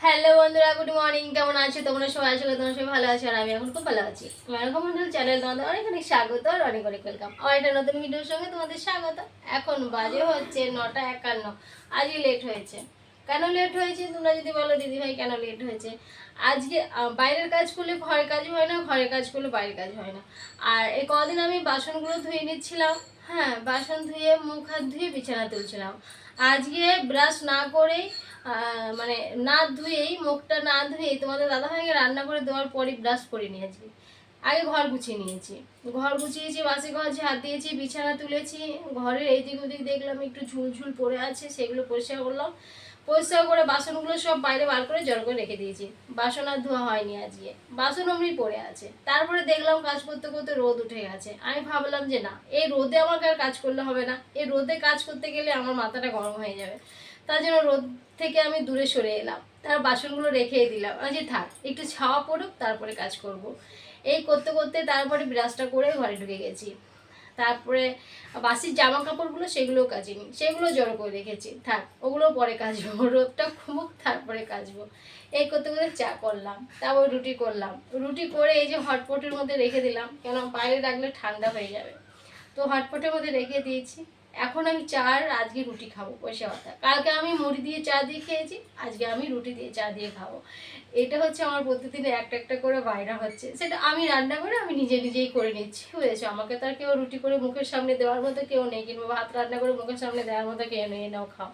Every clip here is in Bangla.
হ্যালো বন্ধুরা, গুড মর্নিং। কেমন আছো তোমরা সবাই? আশা করি তোমরা সবাই ভালো আছো আর আমি এখন খুব ভালো আছি। মেনকা মন্ডল চ্যানেল তোমাদের অনেক অনেক স্বাগত আর অনেক অনেক ওয়েলকাম। আমার একটা নতুন ভিডিওর সঙ্গে তোমাদের স্বাগত। এখন বাজে হচ্ছে 9:51। আজকে লেট হয়েছে। কেন লেট হয়েছে তোমরা যদি বলো দিদি ভাই কেন লেট হয়েছে? আজকে বাইরের কাজ করলে ঘরের কাজ হয় না, ঘরের কাজ করলে বাইরের কাজ হয় না। আর এই কদিন আমি বাসনগুলো ধুয়ে নিচ্ছিলাম। হ্যাঁ, বাসন ধুয়ে মুখ হাত ধুয়ে বিছানা তুলছিলাম। আজকে ব্রাশ না করেই মানে না ধুয়েই, মুখটা না ধুয়েই তোমাদের দাদাভাইকে রান্না করে দেওয়ার পরই ব্রাশ করে নিয়েছি। আগে ঘর গুছিয়ে নিয়েছি, ঘর গুছিয়েছি, বাসি ঘর ঝাড় দিয়েছি, বিছানা তুলেছি। ঘরের এইদিক ওদিক দেখলাম একটু ঝুলঝুল পড়ে আছে, সেগুলো পরিষ্কার করলাম। পরিষ্কার করে বাসনগুলো সব বাইরে বার করে জড়ো করে রেখে দিয়েছি। বাসন আর ধোয়া হয়নি আজকে, বাসন অমনি পড়ে আছে। তারপরে দেখলাম কাজ করতে করতে রোদ উঠে গেছে। আমি ভাবলাম যে না, এই রোদে আমাকে আর কাজ করলে হবে না, এই রোদে কাজ করতে গেলে আমার মাথাটা গরম হয়ে যাবে। তার জন্য রোদ থেকে আমি দূরে সরে এলাম, তার বাসনগুলো রেখেই দিলাম। আমি যে থাক, একটু ছাওয়া পড়ুক, তারপরে কাজ করব। এই করতে করতে তারপরে ব্রাশটা করে ঘরে ঢুকে গেছি। তারপরে বাসির জামা কাপড়গুলো সেগুলোও কাচিনি, সেগুলো জড়ো করে রেখেছি। থাক, ওগুলো পরে কাচবো, রোদটা কমুক তারপরে কাচবো। এই করতে করতে চা করলাম, তারপর রুটি করলাম। রুটি করে এই যে হটপটের মধ্যে রেখে দিলাম, কেন বাইরে রাখলে ঠান্ডা হয়ে যাবে। তো হটপটের মধ্যে রেখে দিয়েছি। এখন আমি চা আর আজকে রুটি খাবো, পয়সা কথা। কালকে আমি মুড়ি দিয়ে চা দিয়ে খেয়েছি, আজকে আমি রুটি দিয়ে চা দিয়ে খাবো। এটা হচ্ছে আমার প্রতিদিনে একটা একটা করে বাইরা হচ্ছে। সেটা আমি রান্না করে আমি নিজে নিজেই করে নিচ্ছি, বুঝেছো? আমাকে তো আর কেউ রুটি করে মুখের সামনে দেওয়ার মতো কেউ নেই, কিংবা ভাত রান্না করে মুখের সামনে দেওয়ার মতো কেউ নেই, নাও খাও।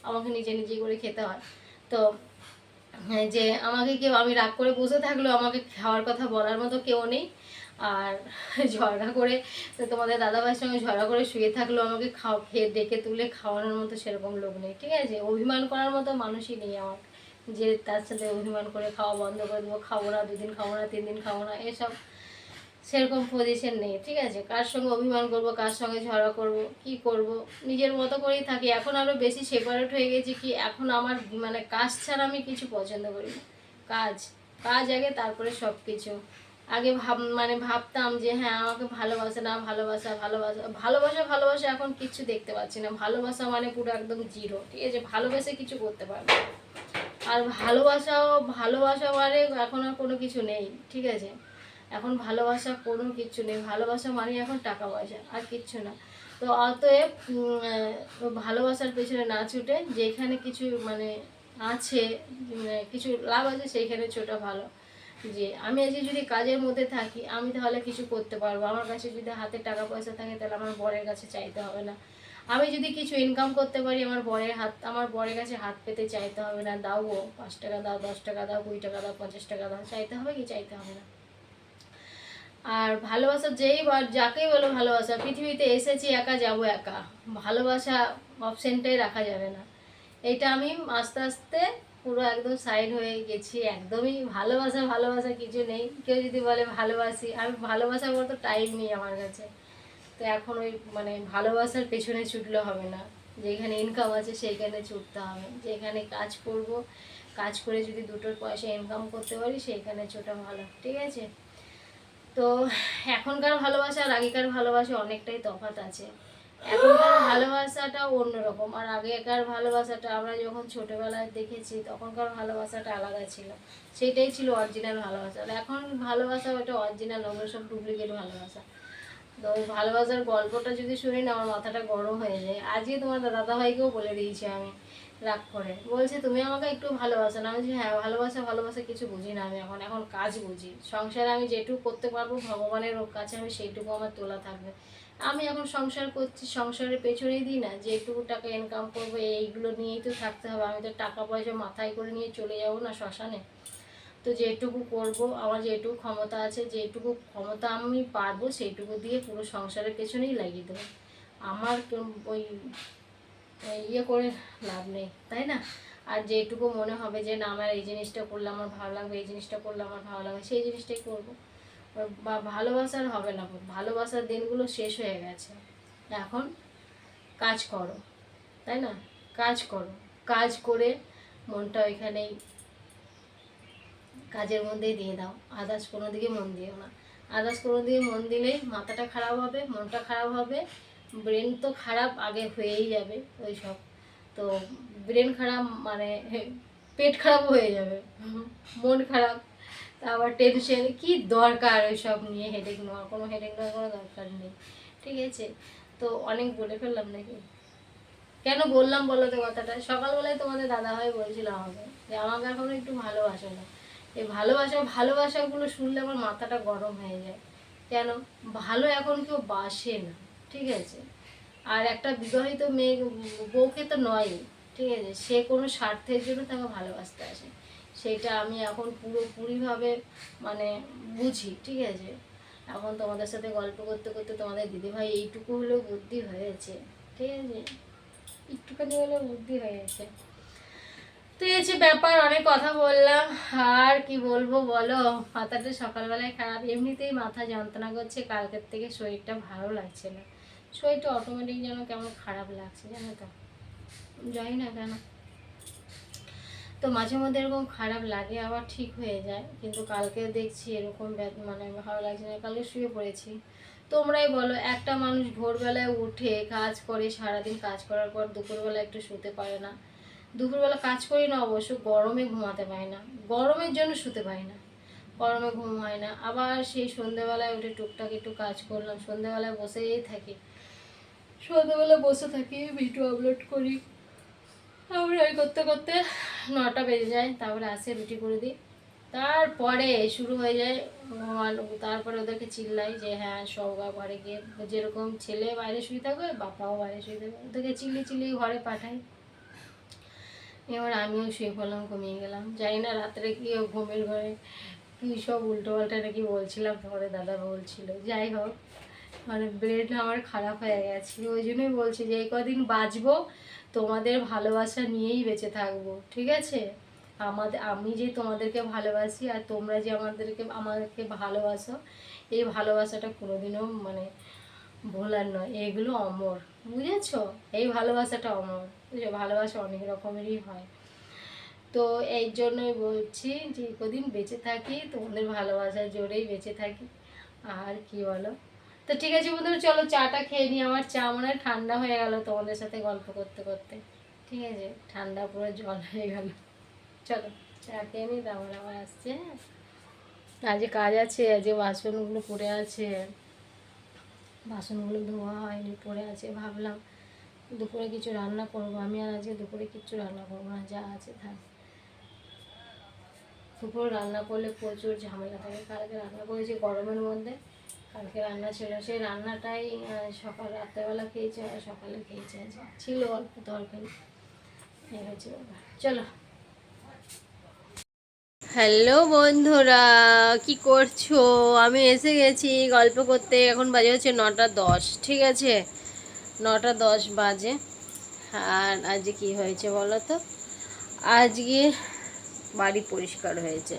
আমাকে নিজে নিজেই করে খেতে হয়। তো যে আমাকে কেউ, আমি রাগ করে বসে থাকলেও আমাকে খাওয়ার কথা বলার মতো কেউ নেই। আর ঝগড়া করে, তো তোমাদের দাদাভাইয়ের সঙ্গে ঝগড়া করে শুয়ে থাকলেও আমাকে খেয়ে ডেকে তুলে খাওয়ানোর মতো সেরকম লোক নেই, ঠিক আছে? অভিমান করার মতো মানুষই নেই আমার, যে তার সাথে অভিমান করে খাওয়া বন্ধ করে দেবো, খাবো না, 2 দিন খাবো না, 3 দিন খাবো না, এসব সেরকম পজিশন নেই, ঠিক আছে? কার সঙ্গে অভিমান করব, কার সঙ্গে ঝগড়া করব, কি করব, নিজের মতো করেই থাকি। এখন আরও বেশি সেপারেট হয়ে গেছি। কি এখন আমার মানে কাজ ছাড়া আমি কিছু পছন্দ করি না। কাজ, কাজ আগে, তারপরে সব কিছু। আগে ভাবতাম যে হ্যাঁ আমাকে ভালোবাসে না, ভালোবাসা ভালোবাসা ভালোবাসা ভালোবাসা, এখন কিচ্ছু দেখতে পাচ্ছি না। ভালোবাসা মানে পুরো একদম জিরো, ঠিক আছে? ভালোবেসে কিছু করতে পারবে। আর ভালোবাসা মানে এখন আর কোনো কিছু নেই, ঠিক আছে? এখন ভালোবাসা কোনো কিচ্ছু নেই। ভালোবাসা মানে এখন টাকা পয়সা, আর কিচ্ছু না। তো অতএব ভালোবাসার পেছনে না ছুটে, যেখানে কিছু মানে আছে, কিছু লাভ আছে, সেইখানে ছোটা ভালো। যে আমি আজকে যদি কাজের মধ্যে থাকি, আমি তাহলে কিছু করতে পারবো। আমার কাছে যদি হাতে টাকা পয়সা থাকে, তাহলে আমার বরের কাছে চাইতে হবে না। আমি যদি কিছু ইনকাম করতে পারি, আমার বরের কাছে হাত পেতে চাইতে হবে না। দাও গো, 5 টাকা দাও, 10 টাকা দাও, 20 টাকা দাও, 50 টাকা দাও, চাইতে হবে কি? চাইতে হবে না। আর ভালোবাসা যাকেই বলো ভালোবাসা, পৃথিবীতে এসেছি একা, যাব একা। ভালোবাসা অপশনটাই রাখা যাবে না। এটা আমি আস্তে আস্তে পুরো একদম সাইড হয়ে গেছি। একদমই ভালোবাসা ভালোবাসা কিছু নেই। কেউ যদি বলে ভালোবাসি, আমি ভালোবাসার মতো টাইম নেই আমার কাছে। তো এখন ওই মানে ভালোবাসার পেছনে ছুটলে হবে না। যেখানে ইনকাম আছে সেইখানে ছুটতে হবে। যেখানে কাজ করব, কাজ করে যদি 2 পয়সা ইনকাম করতে পারি, সেইখানে ছোটা ভালো, ঠিক আছে? তো এখনকার ভালোবাসা আর আগেকার ভালোবাসা অনেকটাই তফাৎ আছে। এখনকার ভালোবাসাটা অন্যরকম, আর আগেকার ভালোবাসাটা আমরা যখন ছোটবেলায় দেখেছি, তখনকার ভালোবাসাটা আলাদা ছিল। সেটাই ছিল অরিজিনাল ভালোবাসা। আর এখন ভালোবাসা ওটা অরিজিনাল, ওগুলো সব ডুপ্লিকেট ভালোবাসা। তো ওই ভালোবাসার গল্পটা যদি শুনি না, আমার মাথাটা গরম হয়ে যায়। আজকে তোমার দাদাভাইকেও বলে দিয়েছি আমি, রাগ করে বলছে তুমি আমাকে একটু ভালোবাসো না। আমি বলছি হ্যাঁ, ভালোবাসা ভালোবাসা কিছু বুঝি না আমি, এখন কাজ বুঝি। সংসারে আমি যেটুকু করতে পারবো ভগবানের কাছে, আমি সেইটুকু আমার তোলা থাকবে। আমি এখন সংসার করছি, সংসারের পেছনেই দিই না, যেটুকু টাকা ইনকাম করবো এইগুলো নিয়েই তো থাকতে হবে। আমি তো টাকা পয়সা মাথায় করে নিয়ে চলে যাবো না শ্মশানে। তো যেটুকু করব, আমার যেটুকু ক্ষমতা আছে, যেটুকু ক্ষমতা আমি পারবো, সেইটুকু দিয়ে পুরো সংসারের পেছনেই লাগিয়ে দেবো। আমার ওই ইয়ে করে লাভ নেই, তাই না? আর যেটুকু মনে হবে যে না, আমার এই জিনিসটা করলে আমার ভালো লাগবে, এই জিনিসটা করলে আমার ভালো লাগবে, সেই জিনিসটাই করবো। বা ভালোবাসার হবে না, ভালোবাসার দিনগুলো শেষ হয়ে গেছে। এখন কাজ করো, তাই না? কাজ করো, কাজ করে মনটা ওইখানেই, কাজের মধ্যেই দিয়ে দাও। আদার্স কোনো দিকে মন দিও না। আদার্স কোনো দিকে মন দিলেই মাথাটা খারাপ হবে, মনটা খারাপ হবে। ব্রেন তো খারাপ আগে হয়েই যাবে ওই সব। তো ব্রেন খারাপ মানে পেট খারাপ হয়ে যাবে, মন খারাপ, তারপর টেনশন, কি দরকার ওইসব নিয়ে হেডেক নেওয়ার? কোনো হেডেক নেওয়ার কোনো দরকার নেই, ঠিক আছে? তো অনেক বলে ফেললাম নাকি? কেন বললাম বলো তো কথাটা? সকালবেলায় তোমাদের দাদাভাই বলছিল আমাকে যে আমাকে এখনো একটু ভালোবাসো না। এই ভালোবাসাগুলো শুনলে আমার মাথাটা গরম হয়ে যায়। কেন? ভালো এখন কেউ বাসে না, ঠিক আছে? আর একটা বিবাহিত মেয়ে বউকে তো নয়, ঠিক আছে, সে কোনো স্বার্থের জন্য তাকে ভালোবাসতে আসে। সেটা আমি এখন পুরোপুরিভাবে মানে বুঝি, ঠিক আছে? এখন তোমাদের সাথে গল্প করতে করতে তোমাদের দিদিভাই এইটুকু হলেও বুদ্ধি হয়েছে, ঠিক আছে? একটুখানি হলেও বুদ্ধি হয়েছে। তো এই যে ব্যাপার, অনেক কথা বললাম, আর কি বলবো বলো? মাথাটা সকালবেলায় খারাপ, এমনিতেই মাথা যন্ত্রণা করছে, কালকের থেকে শরীরটা ভালো লাগছে না। শরীরটা অটোমেটিক যেন কেমন খারাপ লাগছে, জানো তো, জানি না কেন। তো মাঝে মধ্যে এরকম খারাপ লাগে, আবার ঠিক হয়ে যায়, কিন্তু কালকে দেখছি এরকম মানে ভালো লাগছে না। কালকে শুয়ে পড়েছি। তোমরাই বলো, একটা মানুষ ভোরবেলায় উঠে কাজ করে, সারাদিন কাজ করার পর দুপুরবেলা একটু শুতে পারে না? দুপুরবেলা কাজ করি না অবশ্য, গরমে ঘুমাতে পারি না, গরমের জন্য শুতে পারি না, গরমে ঘুম হয় না। আবার সেই সন্ধ্যেবেলায় উঠে টুকটাক একটু কাজ করলাম, সন্ধ্যেবেলায় বসেই থাকি, সন্ধ্যেবেলা বসে থাকি, ভিডিও আপলোড করি, তারপরে ওই করতে করতে 9টা বেজে যায়। তারপরে আসে, রুটি করে দিই, তারপরে শুরু হয়ে যায়। তারপরে ওদেরকে চিল্লাই যে হ্যাঁ সব ঘরে গিয়ে, যেরকম ছেলে বাইরে শুয়ে থাকবে বাবাও বাইরে শুয়ে থাকবে, ওদেরকে চিল্লি চিল্লি ঘরে পাঠাই। এবার আমিও শুয়ে পড়লাম, ঘুমিয়ে গেলাম। জানি না রাত্রে কি ঘুমের ঘরে কী সব উল্টো পাল্টা নাকি বলছিলাম, তোমাদের দাদা বলছিল। যাই হোক, মানে ব্রেন আমার খারাপ হয়ে গেছে, ওই জন্যই বলছি যে এই কদিন বাঁচবো তোমাদের ভালোবাসা নিয়েই বেঁচে থাকবো, ঠিক আছে? আমি যে তোমাদেরকে ভালোবাসি আর তোমরা যে আমাদেরকে ভালোবাসো, এই ভালোবাসাটা কোনোদিনও মানে ভোলার নয়, এগুলো অমর, বুঝেছো? এই ভালোবাসাটা অমর, বুঝছো? ভালোবাসা অনেক রকমেরই হয়। তো এই জন্যই বলছি যে কদিন বেঁচে থাকি তোমাদের ভালোবাসার জোরেই বেঁচে থাকি, আর কি বলো? তো ঠিক আছে বন্ধুরা, চলো চাটা খেয়ে নিই। আমার চা মনে হয় ঠান্ডা হয়ে গেল তোমাদের সাথে গল্প করতে করতে, ঠিক আছে? ঠান্ডা পুরো জল হয়ে গেল। চলো চা খেয়ে নিই, তারপর আবার আসছে। আজকে কাজ আছে, আজকে বাসনগুলো পড়ে আছে, বাসনগুলো ধোয়া হয়নি, পড়ে আছে। ভাবলাম দুপুরে কিছু রান্না করবো, আমি আর আজকে দুপুরে কিছু রান্না করবো না, যা আছে থাক। দুপুরে রান্না করলে প্রচুর ঝামেলা থাকে। কালকে রান্না করেছি গরমের মধ্যে, কালকে রান্না ছিল, সেই রান্নাটাই সকাল রাত্রেবেলা খেয়েছি আর সকালে খেয়েছি, আজকে ছিল অল্প তরকারি, এই হয়েছে ব্যাপার। চলো, হ্যালো বন্ধুরা, কি করছো? আমি এসে গেছি গল্প করতে, এখন বাজে হচ্ছে 9টা 10, ঠিক আছে? 9টা 10 বাজে। আর আজকে কি হয়েছে বলো তো? আজকে বাড়ি পরিষ্কার হয়েছে,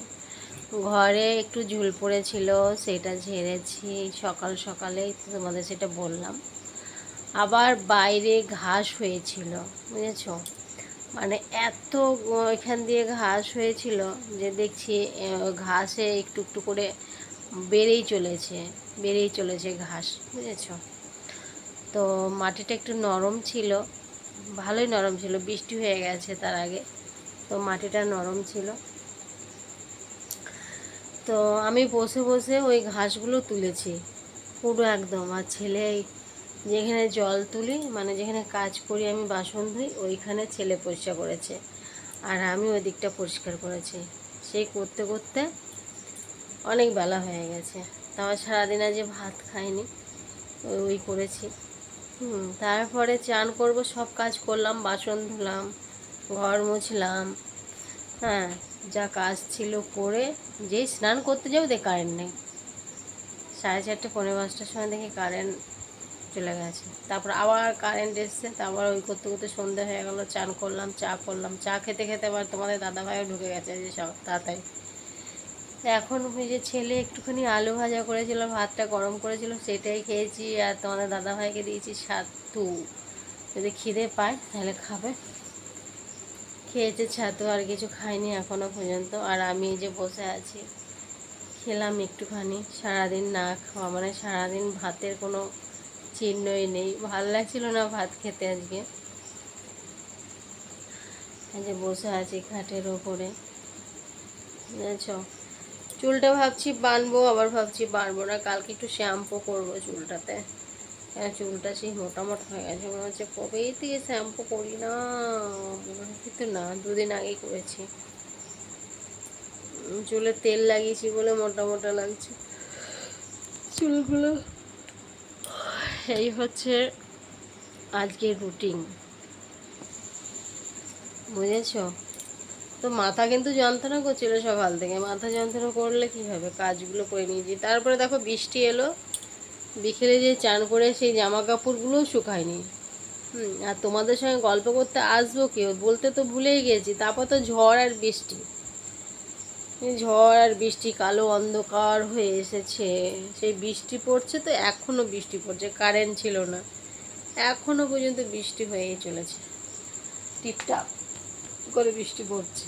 ঘরে একটু ঝুল পড়েছিল, সেটা ঝেড়েছি সকাল সকালেই, তোমাদের সেটা বললাম। আবার বাইরে ঘাস হয়েছিল, বুঝেছো? মানে এত এখান দিয়ে ঘাস হয়েছিল যে দেখছি ঘাসে একটু একটু করে বেড়েই চলেছে ঘাস, বুঝেছো? তো মাটিটা একটু নরম ছিল, ভালোই নরম ছিল, বৃষ্টি হয়ে গেছে তার আগে, তো মাটিটা নরম ছিল। তো আমি বসে বসে ওই ঘাসগুলো তুলেছি পুরো একদম। আর ছেলে যেখানে জল তুলি, মানে যেখানে কাজ করি আমি, বাসন ধুই, ওইখানে ছেলে পরিষ্কার করেছে, আর আমি ওই দিকটা পরিষ্কার করেছি। সেই করতে করতে অনেক বেলা হয়ে গেছে। তারপর সারাদিন আজ ভাত খাইনি, ওই করেছি। তারপরে চান করব, সব কাজ করলাম, বাসন ধুলাম, ঘর মুছলাম, হ্যাঁ, যা কাজ ছিল করে যেই স্নান করতে যাবো দেখে কারেন্ট নেই। 4:30 পৌনে 5টার সময় দেখি কারেন্ট চলে গেছে। তারপর আবার কারেন্ট এসছে, তারপর ওই করতে করতে সন্ধ্যা হয়ে গেলো। চান করলাম, চা করলাম, চা খেতে খেতে আবার তোমাদের দাদাভাইও ঢুকে গেছে যে সব তাড়াতাড়ি। এখন ওই যে ছেলে একটুখানি আলু ভাজা করেছিল, ভাতটা গরম করেছিল, সেটাই খেয়েছি। আর তোমাদের দাদাভাইকে দিয়েছি ছাতু, যদি খিদে পায় তাহলে খাবে। খেয়েছে ছাতু, আর কিছু খাইনি এখনো পর্যন্ত। আর আমি যে বসে আছি, খেলাম একটুখানি। সারাদিন না খাওয়া মানে সারাদিন ভাতের কোনো চিহ্নই নেই, ভালো লাগছিল না ভাত খেতে আজকে। এই যে বসে আছি খাটের ওপরে, বুঝেছ। চুলটা ভাবছি বানবো, আবার ভাবছি বানবো না, কালকে একটু শ্যাম্পু করবো চুলটাতে। হ্যাঁ, চুলটা সেই মোটামোটা হয়ে গেছে, মনে হচ্ছে কবেই থেকে শ্যাম্পু করি না, কিন্তু না, 2 দিন আগেই করেছি। চুলে তেল লাগিয়েছি বলে মোটা মোটা লাগছে চুলগুলো। এই হচ্ছে আজকের রুটিন, বুঝেছো। তো মাথা কিন্তু যন্ত্রণা করছিল সকাল থেকে, মাথা যন্ত্রণা করলে কি হবে, কাজগুলো করে নিয়েছি। তারপরে দেখো বৃষ্টি এলো, বিকেলে যে চান করে সেই জামা কাপড়গুলোও শুকায়নি। আর তোমাদের সঙ্গে গল্প করতে আসবো কেউ বলতে তো ভুলেই গেছি, তারপর তো ঝড় আর বৃষ্টি, ঝড় আর বৃষ্টি, কালো অন্ধকার হয়ে এসেছে। সেই বৃষ্টি পড়ছে, তো এখনো বৃষ্টি পড়ছে, কারেন্ট ছিল না, এখনো পর্যন্ত বৃষ্টি হয়েই চলেছে, টিপটাপ করে বৃষ্টি পড়ছে।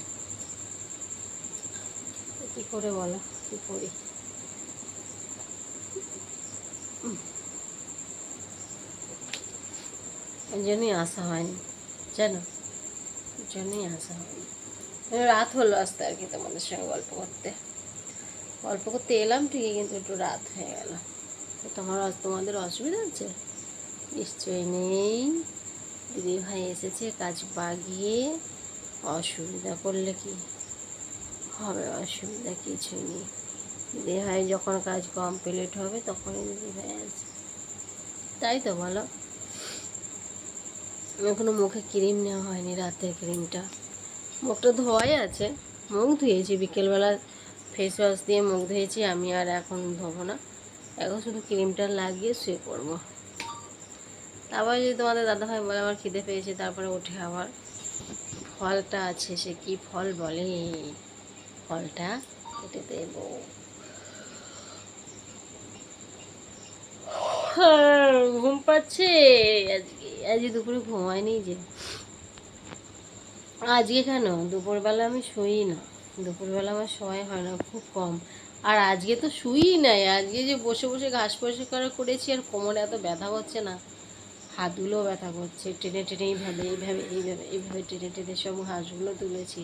কি করে বলো, কি করি। ওই জন্যই আসা হয়নি, জানো, ওই জন্যই আসা হয়নি। রাত হলো আসতে আর কি, তোমাদের সঙ্গে গল্প করতে এলাম ঠিকই, কিন্তু একটু রাত হয়ে গেল। তোমাদের অসুবিধা হচ্ছে নিশ্চয়ই নেই, দিদি ভাই এসেছে কাজ বাগিয়ে, অসুবিধা করলে কি হবে, অসুবিধা কিছুই নেই। দিদি ভাই যখন কাজ কমপ্লিট হবে তখনই দিদি ভাই আসবে, তাই তো বলো। এখনো মুখে ক্রিম নেওয়া হয়নি, রাতের ক্রিমটা, মুখটা ধোয়াই আছে, মুখ ধুয়েছি বিকেলবেলা, ফেস ওয়াশ দিয়ে মুখ ধুয়েছি আমি, আর এখন ধোবো না, এখন শুধু ক্রিমটা লাগিয়ে শুয়ে পড়বো। আবার যদি তোমাদের দাদাভাই বলে আমার খিদে পেয়েছে, তারপরে উঠে আবার ফলটা আছে, সে কি ফল বলে, ফলটা কেটে দেবো। ঘুম পাচ্ছে আজকে দুপুরে ঘুমায়নি যে, আজকে কেন দুপুরবেলা আমি শুই না, দুপুরবেলা আমার সময় হয় না, খুব কম। আর আজকে তো শুই নাই, আজকে যে বসে বসে ঘাস পরিষ্কার করেছি, আর কোমরে এত ব্যথা করছে না, হাতগুলোও ব্যথা করছে, টেনে টেনে এইভাবে এইভাবে এইভাবে এইভাবে টেনে টেনে সব ঘাসগুলো তুলেছি,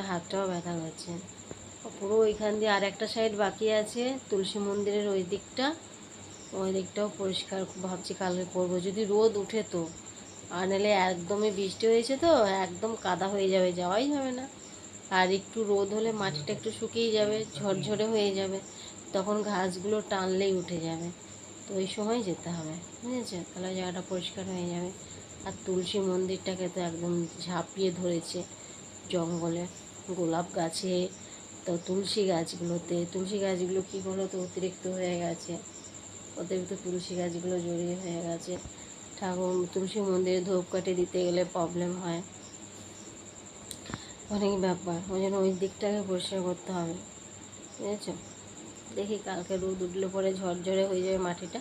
হাতটাও ব্যথা করছে পুরো। ওইখান দিয়ে আর একটা সাইড বাকি আছে, তুলসী মন্দিরের ওই দিকটাও পরিষ্কার ভাবছি কালকে করবো, যদি রোদ উঠে তো, আর নাহলে একদমই বৃষ্টি হয়েছে তো একদম কাদা হয়ে যাবে, যাওয়াই যাবে না। আর একটু রোদ হলে মাটিটা একটু শুকিয়ে যাবে, ঝরঝরে হয়ে যাবে, তখন ঘাসগুলো টানলেই উঠে যাবে, তো ওই সময় যেতে হবে, বুঝেছে, তাহলে জায়গাটা পরিষ্কার হয়ে যাবে। আর তুলসী মন্দিরটাকে তো একদম ঝাঁপিয়ে ধরেছে জঙ্গলে, গোলাপ গাছে, তো তুলসী গাছগুলো কী বলো তো অতিরিক্ত হয়ে গেছে, অতিরিক্ত তুলসী গাছগুলো জড়িয়ে হয়ে গেছে, ঠাকুর তুলসী মন্দিরে ধূপকাঠি দিতে গেলে প্রবলেম হয়, অনেক ব্যাপার, ওই জন্য ওই দিকটাকে পরিষ্কার করতে হবে, বুঝেছ। দেখি কালকে রোদ উঠলে পরে ঝরঝরে হয়ে যাবে মাটিটা,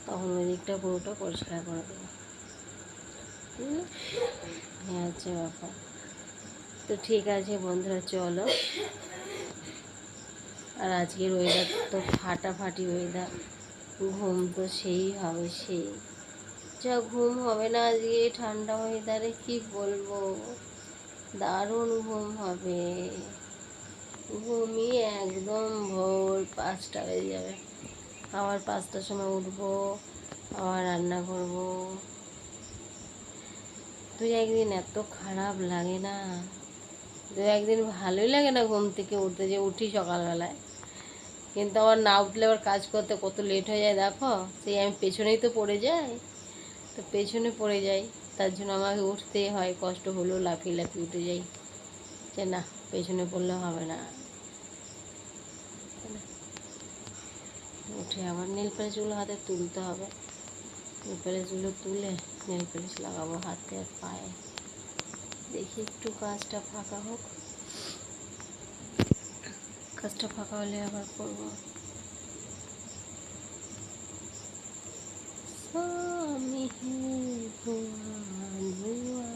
তখন ওই দিকটা পুরোটা পরিষ্কার করে দেবো, হ্যাঁ হচ্ছে ব্যাপার। তো ঠিক আছে বন্ধুরা, চলো। আর আজকের ওয়েদার তো ফাটাফাটি ওয়েদার, ঘুম তো সেই হবে, সেই যা ঘুম হবে না আজকে ঠান্ডা ওয়েদারে, কি বলবো, দারুণ ঘুম হবে, ঘুমিয়ে একদম ভোর 5টা বেজে যাবে, আবার 5টার সময় উঠবো, আবার রান্না করবো। 2-1 দিন এত খারাপ লাগে না, 2-1 দিন ভালোই লাগে না ঘুম থেকে উঠতে, যে উঠি সকালবেলায়, কিন্তু আবার না উঠলে আবার কাজ করতে কত লেট হয়ে যায় দেখো, সেই আমি পেছনেই তো পড়ে যাই, তো পেছনে পড়ে যাই, তার জন্য আমাকে উঠতেই হয়, কষ্ট হলেও লাফিয়ে লাফিয়ে উঠে যাই, যে না পেছনে পড়লে হবে না, উঠে আবার নেল পালিশগুলো হাতে তুলতে হবে, নেল পালিশগুলো তুলে নেল পালিশ লাগাবো হাতে আর পায়ে, দেখি একটু কাজটা ফাঁকা হোক, কাজটা ফাঁকা হলে আবার করবো। स्वामी है धुआं धुआं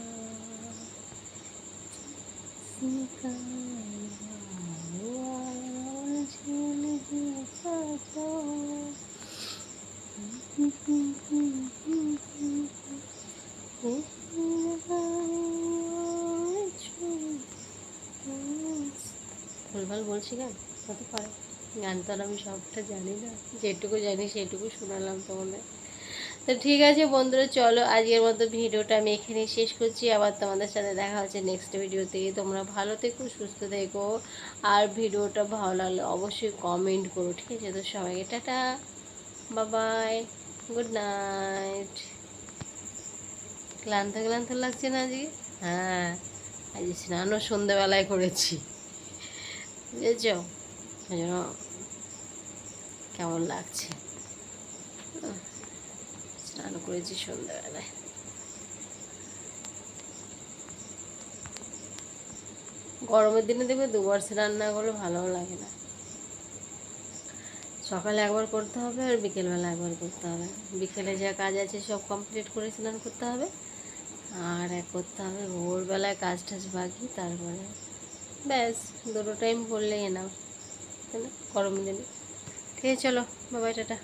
झूल सजा ভুলভাল বলছি গান হতে পারে, গান তো আর আমি সবটা জানি না, যেটুকু জানি সেটুকু শোনালাম তোমাদের। তো ঠিক আছে বন্ধুরা, চলো আজকের মতো ভিডিওটা আমি এখানেই শেষ করছি। আবার তোমাদের সাথে দেখা হচ্ছে নেক্সট ভিডিওতে। তোমরা ভালো থেকো, সুস্থ থেকো, আর ভিডিওটা ভালো লাগলে অবশ্যই কমেন্ট করো, ঠিক আছে? তো সবাইকে টাটা, বাবাই, গুড নাইট। ক্লান্ত ক্লান্ত লাগছে না আজকে? হ্যাঁ, আজ স্নানও সন্ধ্যেবেলায় করেছি, বুঝেছ? ওই জন্য কেমন লাগছে, স্নান করেছি সন্ধ্যাবেলায়। গরমের দিনে দেখবে দুবার স্নান না করলে ভালোও লাগে না। সকালে একবার করতে হবে আর বিকেলবেলা একবার করতে হবে। বিকেলে যা কাজ আছে সব কমপ্লিট করে স্নান করতে হবে, আর এক করতে হবে ভোরবেলায় কাজ টাজ বাকি, তারপরে ব্যাস দুটো টাইম করলেই না, তাই না? গরমের দিনে। ঠিক আছে, চলো বাবাই, টাটা।